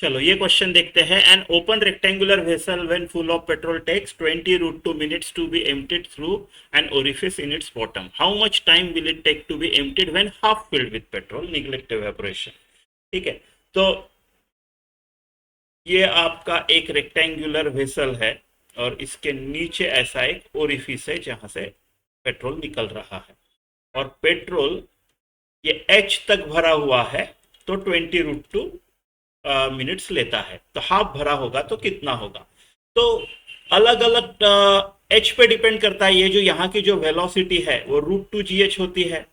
चलो ये क्वेश्चन देखते हैं। An open rectangular vessel when full of petrol takes 20√2 minutes to be emptied through an orifice in its bottom. How much time will it take to be emptied when half filled with petrol? Neglect evaporation. ठीक है, तो ये आपका एक rectangular vessel है और इसके नीचे ऐसा एक ओरिफिस है जहां से पेट्रोल निकल रहा है, और पेट्रोल ये एच तक भरा हुआ है, तो 20√2 मिनट्स लेता है। तो हाफ भरा होगा तो कितना होगा? तो अलग अलग एच पे डिपेंड करता है। ये जो यहाँ की जो वेलोसिटी है वो √2 GH होती है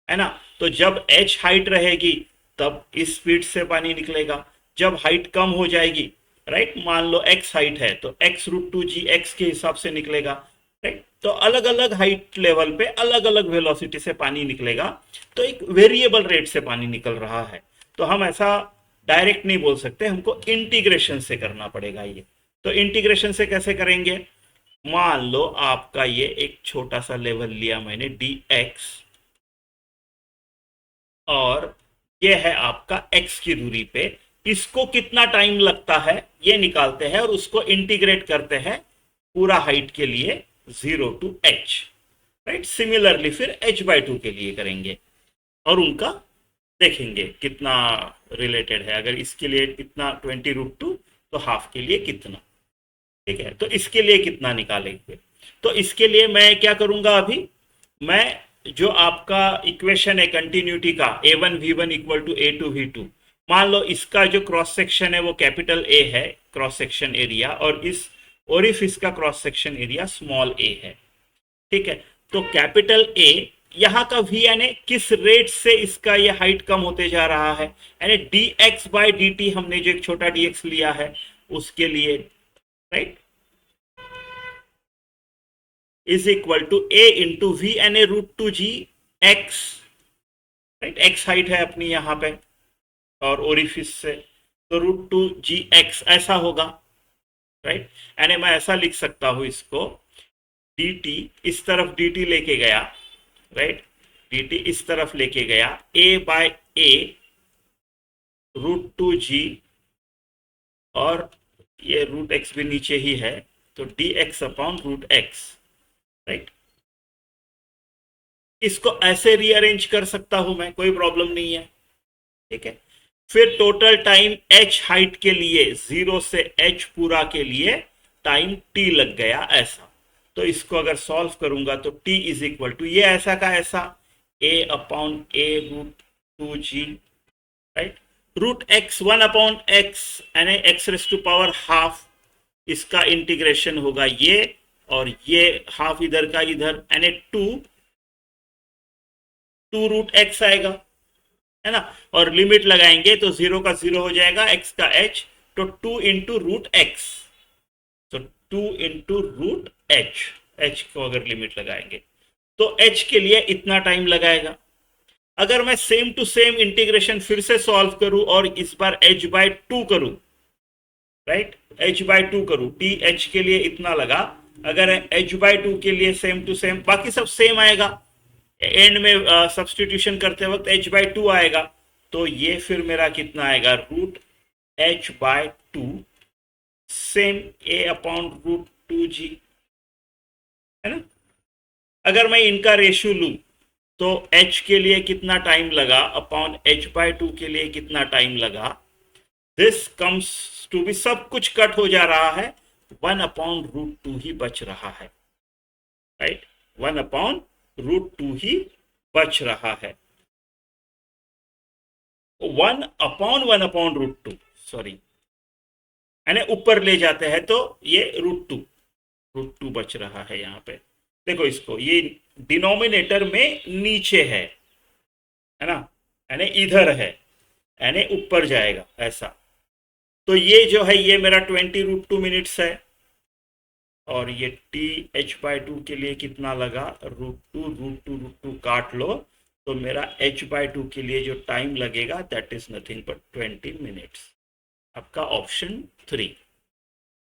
ना। तो जब एच हाइट रहेगी तब इस स्पीड से पानी निकलेगा। जब हाइट कम हो जाएगी, राइट, मान लो एक्स हाइट है तो x√2GX के हिसाब से निकलेगा, राइट। तो अलग अलग हाइट लेवल पे अलग अलग वेलोसिटी से पानी निकलेगा। तो एक वेरिएबल रेट से पानी निकल रहा है, तो हम ऐसा डायरेक्ट नहीं बोल सकते, हमको इंटीग्रेशन से करना पड़ेगा ये। तो इंटीग्रेशन से कैसे करेंगे? मान लो आपका ये एक छोटा सा लेवल लिया मैंने dx, और ये है आपका x की दूरी पे। इसको कितना टाइम लगता है ये निकालते हैं और उसको इंटीग्रेट करते हैं पूरा हाइट के लिए 0 to h, राइट। सिमिलरली फिर h/2 के लिए करेंगे और उनका देखेंगे कितना रिलेटेड है। अगर इसके लिए कितना 20√2, तो हाफ के लिए कितना, ठीक है। तो इसके लिए कितना निकालेंगे? तो इसके लिए मैं क्या करूंगा, अभी मैं जो आपका इक्वेशन है कंटिन्यूटी का A1V1 = A2V2, मान लो इसका जो क्रॉस सेक्शन है वो कैपिटल ए है, क्रॉस सेक्शन एरिया, और इस ओरिफिस का क्रॉस सेक्शन एरिया स्मॉल ए है, ठीक है। तो कैपिटल ए, यहाँ का वी यानी किस रेट से इसका ये हाइट कम होते जा रहा है, यानी dx/dt, हमने जो एक छोटा dx लिया है उसके लिए, right, is equal to a into v यानी √2GX, राइट। x हाइट है अपनी यहाँ पे और ओरिफिस से, तो √2GX ऐसा होगा, राइट। यानी मैं ऐसा लिख सकता हूं इसको, dt इस तरफ dt लेके गया, राइट, dt इस तरफ लेके गया, a/a √2g, और ये √x भी नीचे ही है, तो dx/√x, राइट। इसको ऐसे रीअरेंज कर सकता हूं मैं, कोई प्रॉब्लम नहीं है, ठीक है। फिर टोटल टाइम h हाइट के लिए 0 से h पूरा के लिए टाइम t लग गया ऐसा। तो इसको अगर सॉल्व करूंगा तो t इज इक्वल टू ये ऐसा का ऐसा a/a√2g, राइट, √x 1/x यानी x⁻², इसका इंटीग्रेशन होगा ये, और ये हाफ इधर का इधर, यानी 2 √x आएगा, है ना। और लिमिट लगाएंगे तो 0 का 0 हो जाएगा, x का h, तो 2 इंटू √x, तो 2 इंटू √h, h को अगर लिमिट लगाएंगे तो h के लिए इतना टाइम लगाएगा। अगर मैं सेम टू सेम इंटीग्रेशन फिर से सॉल्व करूं और इस बार h/2 करूं, राइट, h/2 करूं, th के लिए इतना लगा, अगर h/2 के लिए सेम टू सेम, बाकी सब सेम आएगा, एंड में सब्सटीट्यूशन करते वक्त h/2 आएगा, तो ये फिर मेरा कितना आएगा, √h/2 सेम a/√2g, है ना। अगर मैं इनका रेशियो लूं तो h के लिए कितना टाइम लगा अपॉन h/2 के लिए कितना टाइम लगा, दिस कम्स टू बी, सब कुछ कट हो जा रहा है, 1/√2 ही बच रहा है, राइट, 1/√2 ही बच रहा है। 1/1/√2, सॉरी, यानी ऊपर ले जाते हैं तो ये √2 बच रहा है यहाँ पे। देखो इसको, ये डिनोमिनेटर में नीचे है ना, यानी इधर है, यानी ऊपर जाएगा ऐसा। तो ये जो है ये मेरा 20√2 मिनट्स है, और ये th/2 के लिए कितना लगा, √2 काट लो, तो मेरा h/2 के लिए जो टाइम लगेगा that is nothing but 20 minutes. आपका ऑप्शन 3।